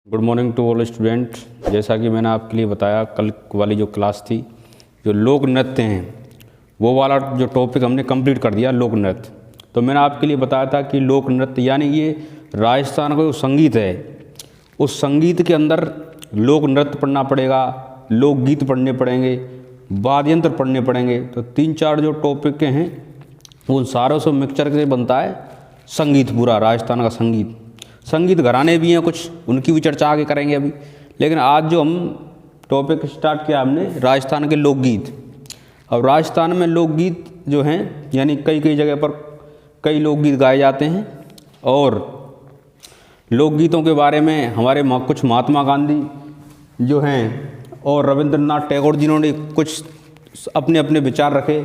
Good morning to all student. जैसा कि मैंने आपके लिए बताया, कल वाली जो क्लास थी, जो लोक नृत्य हैं, वो वाला जो टॉपिक हमने कंप्लीट कर दिया, लोक नृत्य। तो मैंने आपके लिए बताया था कि लोक नृत्य यानी ये राजस्थान का जो संगीत है, उस संगीत के अंदर लोक नृत्य पढ़ना पड़ेगा, लोकगीत पढ़ने पड़ेंगे, वाद्य यंत्र पढ़ने पड़ेंगे। तो 3-4 जो टॉपिक के हैं, उन सारों से मिक्सचर के बनता है संगीत, पूरा राजस्थान का संगीत। संगीत घराने भी हैं कुछ, उनकी भी चर्चा आगे करेंगे अभी। लेकिन आज जो हम टॉपिक स्टार्ट किया हमने, राजस्थान के लोकगीत। अब राजस्थान में लोकगीत जो हैं, यानी कई कई जगह पर कई लोकगीत गाए जाते हैं। और लोकगीतों के बारे में हमारे कुछ महात्मा गांधी जो हैं और रविंद्रनाथ टैगोर जी ने कुछ अपने अपने विचार रखे।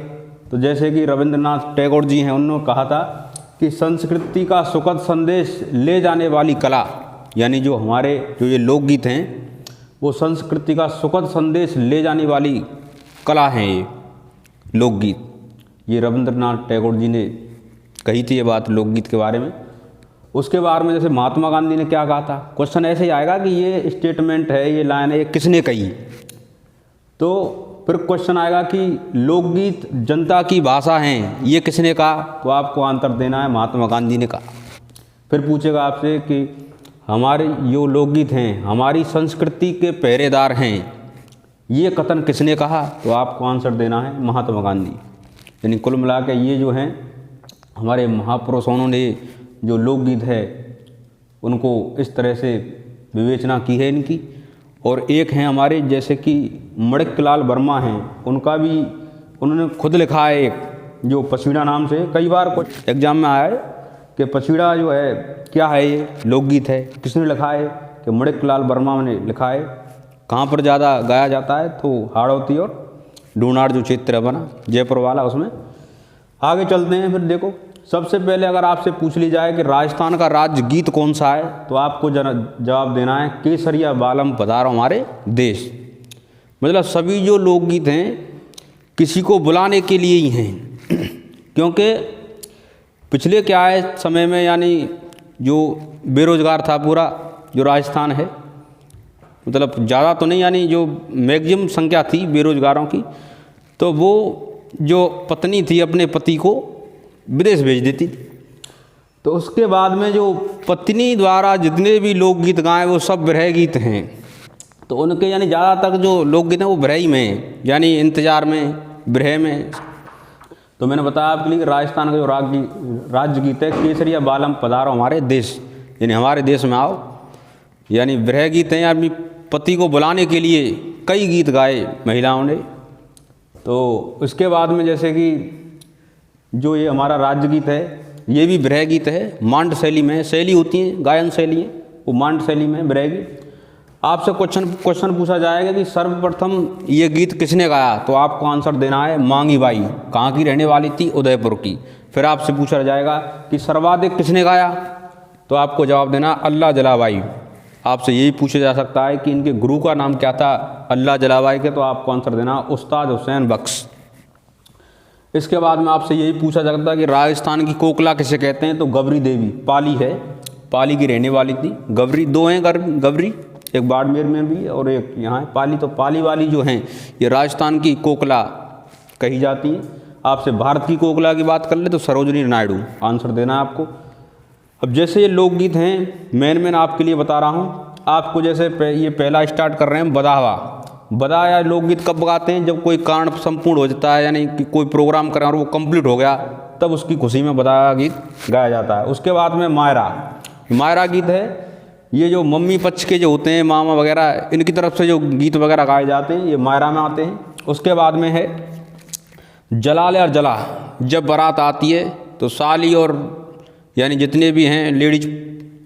तो जैसे कि रविंद्रनाथ टैगोर जी हैं, उन्होंने कहा था कि संस्कृति का सुखद संदेश ले जाने वाली कला, यानी जो हमारे जो ये लोकगीत हैं, वो संस्कृति का सुखद संदेश ले जाने वाली कला हैं ये लोकगीत। ये रविंद्रनाथ टैगोर जी ने कही थी ये बात लोकगीत के बारे में। उसके बारे में जैसे महात्मा गांधी ने क्या कहा था, क्वेश्चन ऐसे ही आएगा कि ये स्टेटमेंट है, ये लाइन है, ये किसने कही। तो फिर क्वेश्चन आएगा कि लोकगीत जनता की भाषा हैं, ये किसने कहा। तो आपको आंसर देना है महात्मा गांधी ने कहा। फिर पूछेगा आपसे कि हमारे जो लोकगीत हैं हमारी संस्कृति के पहरेदार हैं, ये कथन किसने कहा। तो आपको आंसर देना है महात्मा गांधी। यानी कुल मिला के ये जो हैं हमारे महापुरुषों ने जो लोकगीत है उनको इस तरह से विवेचना की है इनकी। और एक हैं हमारे जैसे कि मणिकलाल वर्मा हैं, उनका भी उन्होंने खुद लिखा है एक, जो पसीड़ा नाम से कई बार कुछ एग्जाम में आया है कि पसीड़ा जो है क्या है, ये लोकगीत है, किसने लिखा है। कि मणिकलाल वर्मा ने लिखा है। कहाँ पर ज़्यादा गाया जाता है, तो हाड़ौती और डूनार जो क्षेत्र बना जयपुर वाला, उसमें। आगे चलते हैं। फिर देखो, सबसे पहले अगर आपसे पूछ ली जाए कि राजस्थान का राज्य गीत कौन सा है, तो आपको जवाब देना है केसरिया बालम पधारो हमारे देश। मतलब सभी जो लोकगीत हैं किसी को बुलाने के लिए ही हैं। क्योंकि पिछले क्या है समय में, यानी जो बेरोजगार था पूरा जो राजस्थान है, मतलब ज़्यादा तो नहीं, यानी जो मैक्सिमम संख्या थी बेरोजगारों की, तो वो जो पत्नी थी अपने पति को विदेश भेज देती। तो उसके बाद में जो पत्नी द्वारा जितने भी लोकगीत गाए वो सब विरह गीत हैं। तो उनके यानी ज़्यादातर जो लोकगीत हैं वो विरह ही में, यानी इंतजार में, विरह में। तो मैंने बताया आपके लिए राजस्थान का जो राज्य गीत है केसरिया बालम पधारो हमारे देश, यानी हमारे देश में आओ। यानी विरह गीत हैं, यानी पति को बुलाने के लिए कई गीत गाए महिलाओं ने। तो उसके बाद में जैसे कि जो ये हमारा राज्य गीत है, ये भी विरह गीत है, मांड शैली में। शैली होती है, गायन शैली है, वो मांड शैली में विरह गीत। आपसे क्वेश्चन पूछा जाएगा कि सर्वप्रथम ये गीत किसने गाया, तो आपको आंसर देना है मांगी बाई। कहाँ की रहने वाली थी, उदयपुर की। फिर आपसे पूछा जाएगा कि सर्वाधिक किसने गाया, तो आपको जवाब देना अल्लाह जलाबाई। आपसे यही पूछा जा सकता है कि इनके गुरु का नाम क्या था अल्लाह जलाबाई के, तो आपको आंसर देना उस्ताद हुसैन बख्श। इसके बाद में आपसे यही पूछा जा सकता है कि राजस्थान की कोकिला किसे कहते हैं, तो गवरी देवी। पाली है, पाली की रहने वाली थी। गवरी दो हैं, गवरी, एक बाड़मेर में भी और एक यहाँ है पाली। तो पाली वाली जो हैं ये राजस्थान की कोकिला कही जाती हैं। आपसे भारत की कोकिला की बात कर ले तो सरोजनी नायडू। आंसर देना है आपको। अब जैसे ये लोकगीत हैं, मैन आपके लिए बता रहा हूँ आपको। जैसे ये पहला स्टार्ट कर रहे हैं बदावा। बदा या लोकगीत कब गाते हैं, जब कोई कारण संपूर्ण हो जाता है, यानी कि कोई प्रोग्राम करें और वो कंप्लीट हो गया, तब उसकी खुशी में बदा गीत गाया जाता है। उसके बाद में मायरा गीत है। ये जो मम्मी पक्ष के जो होते हैं, मामा वगैरह, इनकी तरफ से जो गीत वगैरह गाए जाते हैं, ये मायरा में आते हैं। उसके बाद में है जलाल और जला। जब बारात आती है तो साली और यानी जितने भी हैं लेडीज,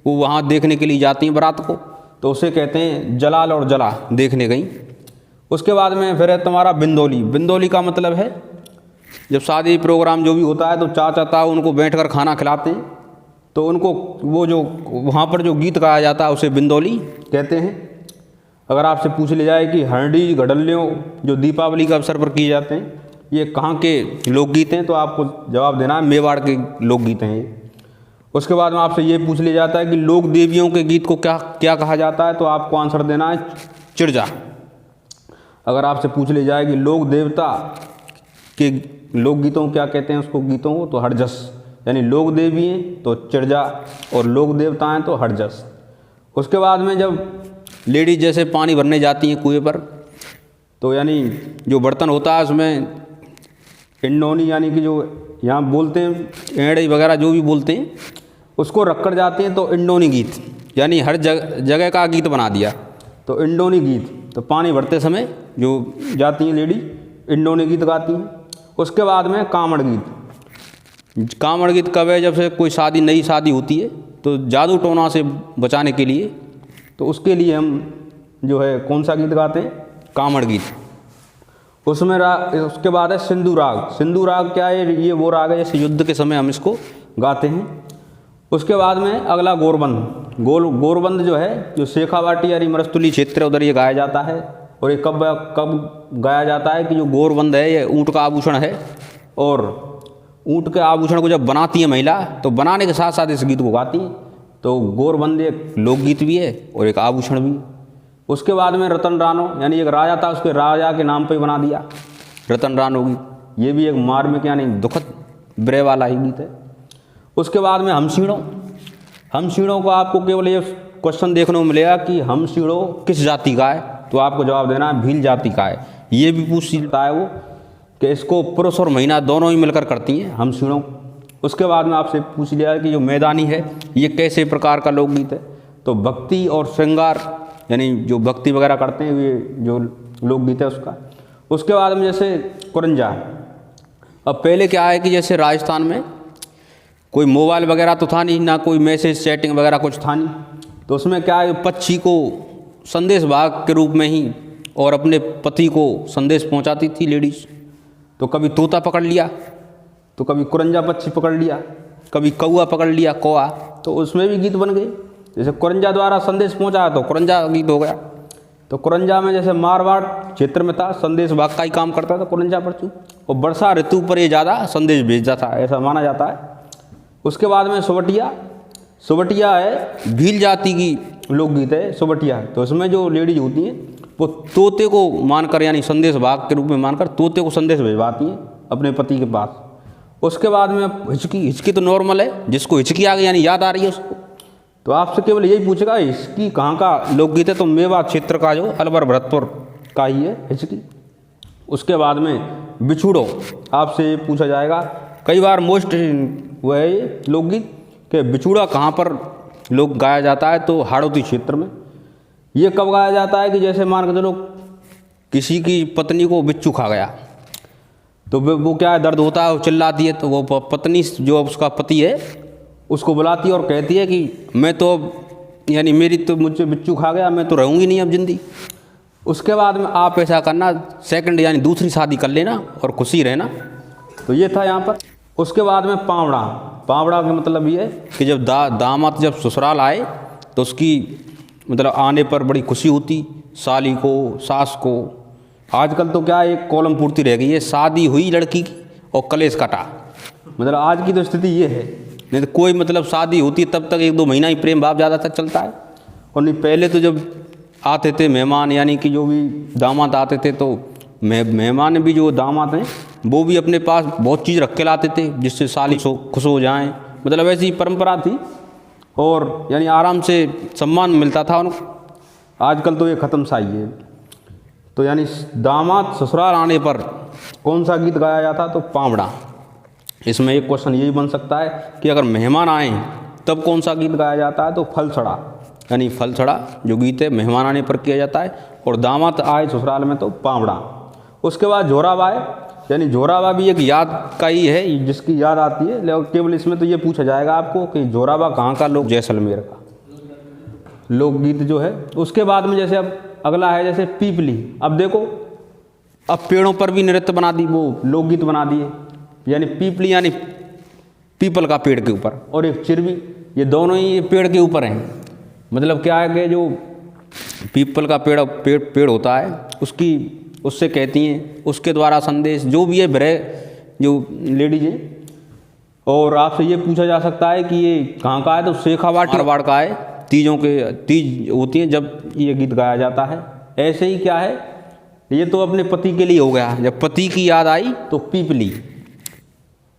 वो वहाँ देखने के लिए जाती हैं बारात को, तो उसे कहते हैं जलाल और जला, देखने गई। उसके बाद में फिर है तुम्हारा बिंदोली। बिंदोली का मतलब है जब शादी प्रोग्राम जो भी होता है तो चाचा ताऊ उनको बैठकर खाना खिलाते हैं, तो उनको वो जो वहाँ पर जो गीत गाया जाता है उसे बिंदोली कहते हैं। अगर आपसे पूछ लिया जाए कि हंडी गडल्यों जो दीपावली के अवसर पर किए जाते हैं, ये कहाँ के लोकगीत हैं, तो आपको जवाब देना है मेवाड़ के लोकगीत हैं। उसके बाद में आपसे ये पूछ लिया जाता है कि लोक देवियों के गीत को क्या क्या कहा जाता है, तो आपको आंसर देना है चिड़जा। अगर आपसे पूछ लिया जाए कि लोक देवता के लोकगीतों को क्या कहते हैं उसको गीतों को, तो हड़जस, यानी लोक देवी हैं तो चिड़जा और लोक देवता हैं तो हड़जस। उसके बाद में जब लेडीज जैसे पानी भरने जाती हैं कुएं पर, तो यानी जो बर्तन होता है उसमें इंडोनी यानी कि जो यहाँ बोलते हैं एड़े वगैरह जो भी बोलते हैं उसको रख कर जाते हैं, तो इंडोनी गीत, यानी हर जगह का गीत बना दिया तो इंडोनी गीत। तो पानी भरते समय जो जाती हैं लेडी इंडोनी गीत गाती हैं। उसके बाद में कामड़ गीत। कामड़ गीत कब है, जब से कोई शादी नई शादी होती है तो जादू टोना से बचाने के लिए, तो उसके लिए हम जो है कौन सा गीत गाते हैं, कामड़ गीत। उसमें उसके बाद है सिंधु राग। सिंधु राग क्या है, ये वो राग है जैसे युद्ध के समय हम इसको गाते हैं। उसके बाद में अगला गोरबंद। गोरबंद जो है जो शेखावाटी यानी मरस्तुली क्षेत्र है उधर ये गाया जाता है। और ये कब गाया जाता है कि जो गोरबंद है ये ऊँट का आभूषण है, और ऊँट के आभूषण को जब बनाती है महिला तो बनाने के साथ साथ इस गीत को गाती है। तो गोरबंद एक लोकगीत भी है और एक आभूषण भी। उसके बाद में रतन रानो, यानी एक राजा था उसके राजा के नाम पे ही बना दिया रतन रानो गीत। ये भी एक मार्मिक यानी दुखद ब्रे वाला ही गीत है। उसके बाद में हमशीणों को आपको केवल ये क्वेश्चन देखने को मिलेगा कि हमशीणों किस जाति का है, तो आपको जवाब देना है भील जाति का है। ये भी पूछता है वो कि इसको पुरुष और महिला दोनों ही मिलकर करती हैं हमशीणों। उसके बाद में आपसे पूछ लिया कि जो मैदानी है ये कैसे प्रकार का लोकगीत है, तो भक्ति और श्रृंगार यानी जो भक्ति वगैरह करते हैं ये जो लोकगीत है उसका। उसके बाद में जैसे कुरंजा। अब पहले क्या है कि जैसे राजस्थान में कोई मोबाइल वगैरह तो था नहीं, ना कोई मैसेज चैटिंग वगैरह कुछ था नहीं, तो उसमें क्या है पक्षी को संदेश वाहक के रूप में ही और अपने पति को संदेश पहुंचाती थी लेडीज़। तो कभी तोता पकड़ लिया, तो कभी कुरंजा पक्षी पकड़ लिया, कभी कौआ पकड़ लिया कौआ, तो उसमें भी गीत बन गए। जैसे कुरंजा द्वारा संदेश पहुंचा तो कुरंजा गीत हो गया। तो कुरंजा में जैसे मारवाड़ क्षेत्र में था, संदेश वाहक का ही काम करता था कुरंजा पक्षी, और वर्षा ऋतु पर ये ज़्यादा संदेश भेजता था ऐसा माना जाता है। उसके बाद में सुबटिया है भील जाति की लोकगीत है सुबटिया। तो इसमें जो लेडीज होती हैं वो तोते को मानकर यानी संदेश वाहक के रूप में मानकर तोते को संदेश भिजवाती हैं अपने पति के पास। उसके बाद में हिचकी तो नॉर्मल है, जिसको हिचकी आ गई यानी याद आ रही है उसको, तो आपसे केवल यही पूछेगा हिचकी कहाँ का लोकगीत है, तो मेवात क्षेत्र का जो अलवर भरतपुर का ही है हिचकी। उसके बाद में बिछुड़ो आपसे पूछा जाएगा, कई बार मोस्ट वो है ये लोकगीत कि बिछुड़ा कहाँ पर लोग गाया जाता है, तो हाड़ौती क्षेत्र में। ये कब गाया जाता है कि जैसे मान के चलो किसी की पत्नी को बिच्छू खा गया, तो वो क्या है दर्द होता है, वो चिल्लाती है, तो वो पत्नी जो उसका पति है उसको बुलाती है और कहती है कि मैं तो यानी मेरी तो मुझसे बिच्छू खा गया, मैं तो रहूँगी नहीं अब जिंदगी। उसके बाद में आप ऐसा करना सेकंड यानी दूसरी शादी कर लेना और खुशी रहना। तो ये था यहाँ पर। उसके बाद में पावड़ा का मतलब ये है कि जब दामाद जब ससुराल आए तो उसकी मतलब आने पर बड़ी खुशी होती, साली को सास को। आजकल तो क्या एक कॉलम पूर्ति रह गई है, शादी हुई लड़की की और कलेश कटा, मतलब आज की तो स्थिति ये है। नहीं तो कोई मतलब शादी होती है तब तक 1-2 महीना ही प्रेम भाव ज़्यादा तक चलता है। और नहीं पहले तो जब आते थे मेहमान यानी कि जो भी दामाद आते थे तो मेहमान भी जो दामाद हैं वो भी अपने पास बहुत चीज़ रख के लाते थे जिससे साली खुश हो जाएं, मतलब ऐसी परंपरा थी और यानी आराम से सम्मान मिलता था उनको। आजकल तो ये ख़त्म सा ही है। तो यानी दामाद ससुराल आने पर कौन सा गीत गाया जाता, तो पावड़ा। इसमें एक क्वेश्चन यही बन सकता है कि अगर मेहमान आए तब कौन सा गीत गाया जाता है, तो फलछड़ा, यानी फलछड़ा जो गीत है मेहमान आने पर किया जाता है, और दामाद आए ससुराल में तो पावड़ा। उसके बाद जोराबा है, यानी जोराबा भी एक याद का ही है जिसकी याद आती है, लेकिन केवल इसमें तो ये पूछा जाएगा आपको कि जोराबा कहाँ का लोग, जैसलमेर का लोकगीत जो है। उसके बाद में जैसे अब अगला है जैसे पीपली। अब देखो अब पेड़ों पर भी नृत्य बना दी, वो लोकगीत बना दिए, यानी पीपली यानी पीपल का पेड़ के ऊपर, और एक चिरवी, ये दोनों ही पेड़ के ऊपर हैं। मतलब क्या है कि जो पीपल का पेड़ होता है उससे कहती हैं, उसके द्वारा संदेश जो भी है भरे जो लेडीज हैं और आपसे ये पूछा जा सकता है कि ये कहाँ का है, तो शेखावाटी मारवाड़ का है। तीज होती है जब ये गीत गाया जाता है। ऐसे ही क्या है, ये तो अपने पति के लिए हो गया, जब पति की याद आई तो पीपली,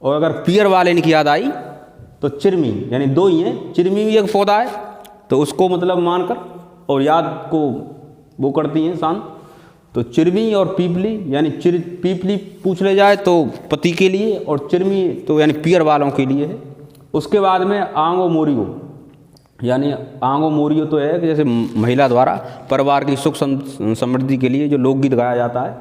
और अगर पियर वाले की याद आई तो चिरमी, यानी दो ही हैं। चिरमी भी एक पौधा है तो उसको मतलब मानकर और याद को वो करती हैं शांत। तो चिरमी और पीपली, यानी पीपली पूछ ले जाए तो पति के लिए, और चिरमी तो यानी पियर वालों के लिए है। उसके बाद में आंगो मोरियो, यानी आंगो मोरियो तो है कि जैसे महिला द्वारा परिवार की सुख समृद्धि के लिए जो लोकगीत गाया जाता है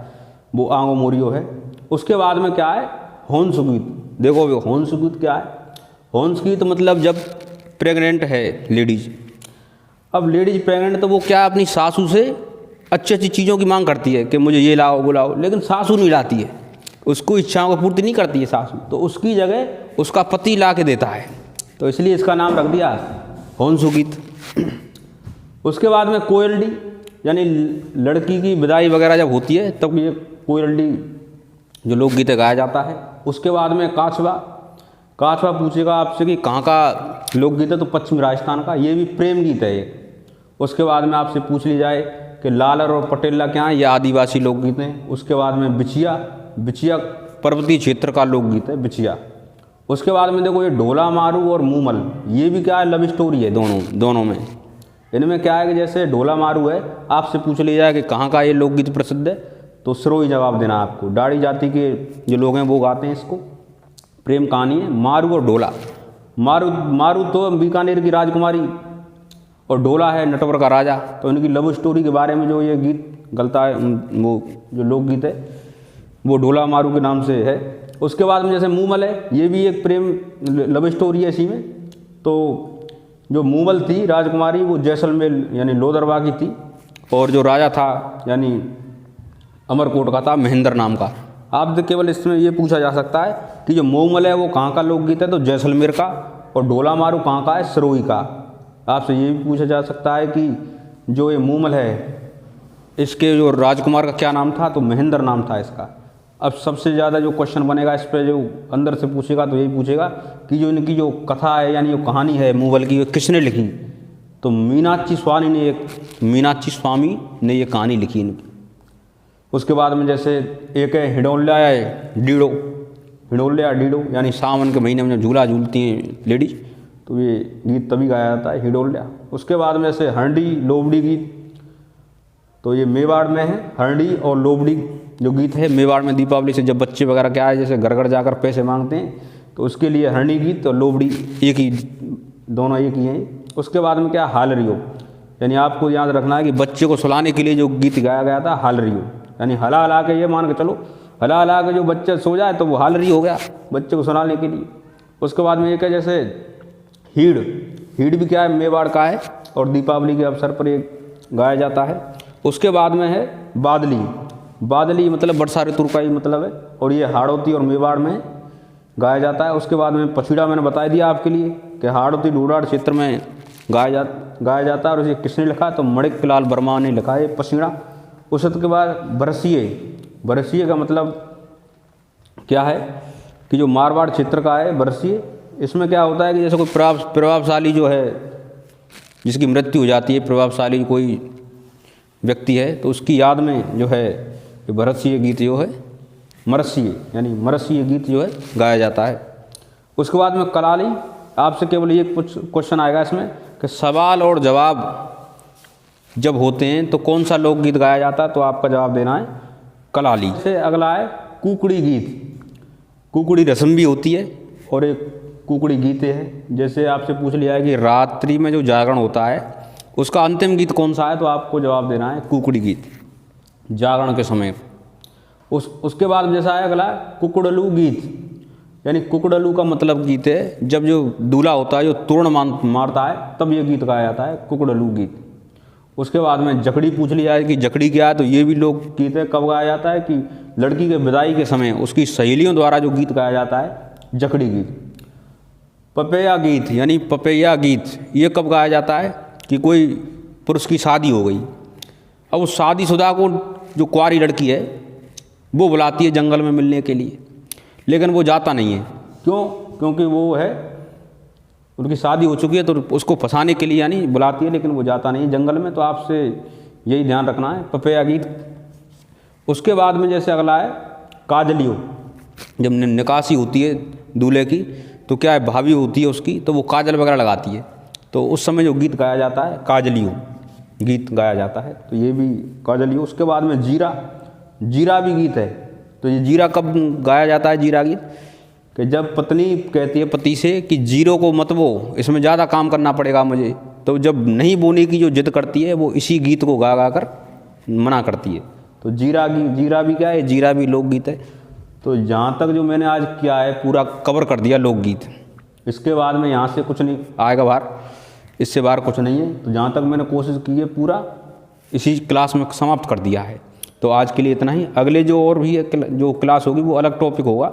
वो आंगो मोरियो है। उसके बाद में क्या है, हंस गीत। देखो हंस गीत क्या है, हंस गीत मतलब जब प्रेग्नेंट है लेडीज। अब लेडीज प्रेग्नेंट तो वो क्या अपनी सासू से अच्छी अच्छी चीज़ों की मांग करती है कि मुझे ये लाओ वो लाओ, लेकिन सासू नहीं लाती है, उसको इच्छाओं को पूर्ति नहीं करती है सासू, तो उसकी जगह उसका पति ला के देता है, तो इसलिए इसका नाम रख दिया हंसु गीत। उसके बाद में कोयलडी, यानी लड़की की विदाई वगैरह जब होती है तब ये कोयलडी जो लोकगीत गाया जाता है। उसके बाद में काछवा पूछेगा आपसे कि कहाँ का लोकगीत है, तो पश्चिमी राजस्थान का, ये भी प्रेम गीत है एक। उसके बाद में आपसे पूछ ली जाए कि लालर और पटेला क्या हैं, ये आदिवासी लोकगीत हैं। उसके बाद में बिछिया पर्वतीय क्षेत्र का लोकगीत है बिछिया। उसके बाद में देखो ये ढोला मारू और मूमल, ये भी क्या है, लव स्टोरी है दोनों में। इनमें क्या है कि जैसे ढोला मारू है, आपसे पूछ लिया जाए कि कहाँ का ये लोकगीत प्रसिद्ध है, तो सिरोही जवाब देना आपको। डाड़ी जाति के जो लोग हैं वो गाते हैं इसको, प्रेम कहानी है। मारू और ढोला, मारू तो बीकानेर की राजकुमारी और ढोला है नटवर का राजा, तो इनकी लव स्टोरी के बारे में जो ये गीत गलता है, वो जो लोकगीत है वो ढोला मारू के नाम से है। उसके बाद में जैसे मूमल है, ये भी एक प्रेम लव स्टोरी है इसी में। तो जो मूमल थी राजकुमारी वो जैसलमेर यानी लोदरवा की थी, और जो राजा था यानी अमरकोट का था, महेंद्र नाम का। आप केवल इसमें ये पूछा जा सकता है कि जो मूमल है वो कहाँ का लोकगीत है, तो जैसलमेर का, और ढोला मारू कहाँ का है, सिरोही का। आपसे ये भी पूछा जा सकता है कि जो ये मूमल है इसके जो राजकुमार का क्या नाम था, तो महेंद्र नाम था इसका। अब सबसे ज़्यादा जो क्वेश्चन बनेगा इस पर, जो अंदर से पूछेगा तो यही पूछेगा कि जो इनकी जो कथा है यानी जो कहानी है मूमल की, किसने लिखी, तो मीनाक्षी स्वामी ने ये कहानी लिखी इनकी। उसके बाद में जैसे एक है हिडोल्या डीडो, यानी सावन के महीने में जब झूला झूलती हैं लेडीज, तो ये गीत तभी गाया जाता है हिडोल्या। उसके बाद में जैसे हरडी लोबड़ी गीत, तो ये मेवाड़ में है। हरडी और लोबड़ी जो गीत है मेवाड़ में दीपावली से जब बच्चे वगैरह क्या है जैसे घर घर जाकर पैसे मांगते हैं, तो उसके लिए हरणी गीत और लोबड़ी एक ही, दोनों एक ही हैं। उसके बाद में क्या हालरियो, यानी आपको याद रखना है कि बच्चे को सुलाने के लिए जो गीत गाया गया था हालरियो, यानी हला हला के, ये मान के चलो हला हला के जो बच्चा सो जाए तो वो हालरी हो गया बच्चे को सुलाने के लिए। उसके बाद में एक है जैसे हीड़ भी क्या है, मेवाड़ का है, और दीपावली के अवसर पर ये गाया जाता है। उसके बाद में है बादली मतलब वर्षा ऋतु का ही मतलब है, और ये हाड़ौती और मेवाड़ में गाया जाता है। उसके बाद में पछीड़ा मैंने बता दिया आपके लिए कि हाड़ौती ढूढ़ाड़ क्षेत्र में गाया जाता है, और इसे किसने लिखा, तो मणिक लाल वर्मा ने लिखा है पछीड़ा। उसके बाद बरसिए का मतलब क्या है कि जो मारवाड़ क्षेत्र का है बरसिए, इसमें क्या होता है कि जैसे कोई प्रभावशाली जो है जिसकी मृत्यु हो जाती है, प्रभावशाली कोई व्यक्ति है, तो उसकी याद में जो है ये भरतसिंह गीत जो है मरसिए गीत जो है गाया जाता है। उसके बाद में कलाली, आपसे केवल ये कुछ क्वेश्चन आएगा इसमें कि सवाल और जवाब जब होते हैं तो कौन सा लोकगीत गाया जाता है, तो आपका जवाब देना है कलाली। से अगला है कुकड़ी गीत। कुकड़ी रस्म भी होती है और एक कुकड़ी गीत है। जैसे आपसे पूछ लिया है कि रात्रि में जो जागरण होता है उसका अंतिम गीत कौन सा है, तो आपको जवाब देना है कुकड़ी गीत, जागरण के समय। उसके बाद जैसा है अगला कुकड़लू गीत, यानी कुकड़लू का मतलब गीत है जब जो दूल्हा होता है जो तोरण मारता है तब ये गीत गाया जाता है, कुकड़लू गीत। उसके बाद में जकड़ी पूछ लिया है कि जकड़ी क्या है, तो ये भी लोक गीत है। कब गाया जाता है कि लड़की के विदाई के समय उसकी सहेलियों द्वारा जो गीत गाया जाता है, जकड़ी गीत। पपैया गीत, यानी पपैया गीत ये कब गाया जाता है कि कोई पुरुष की शादी हो गई, अब उस शादीशुदा को जो कुंवारी लड़की है वो बुलाती है जंगल में मिलने के लिए, लेकिन वो जाता नहीं है। क्यों? क्योंकि वो है, उनकी शादी हो चुकी है, तो उसको फंसाने के लिए यानी बुलाती है, लेकिन वो जाता नहीं है जंगल में। तो आपसे यही ध्यान रखना है, पपैया गीत। उसके बाद में जैसे अगला है काजलियो। जब निकासी होती है दूल्हे की, तो क्या है, भाभी होती है उसकी, तो वो काजल वगैरह लगाती है, तो उस समय जो गीत गाया जाता है काजलियो गीत गाया जाता है। तो ये भी काजलियो। उसके बाद में जीरा, जीरा भी गीत है। तो ये जीरा कब गाया जाता है, जीरा गीत, कि जब पत्नी कहती है पति से कि जीरो को मत बो, इसमें ज़्यादा काम करना पड़ेगा मुझे, तो जब नहीं बोने की जो जिद करती है, वो इसी गीत को गा गा कर मना करती है। तो जीरा भी क्या है, जीरा भी लोकगीत है। तो जहाँ तक जो मैंने आज किया है पूरा कवर कर दिया लोकगीत। इसके बाद में यहाँ से कुछ नहीं आएगा बाहर, इससे बाहर कुछ नहीं है। तो जहाँ तक मैंने कोशिश की है पूरा इसी क्लास में समाप्त कर दिया है। तो आज के लिए इतना ही। अगले जो और भी जो क्लास होगी वो अलग टॉपिक होगा।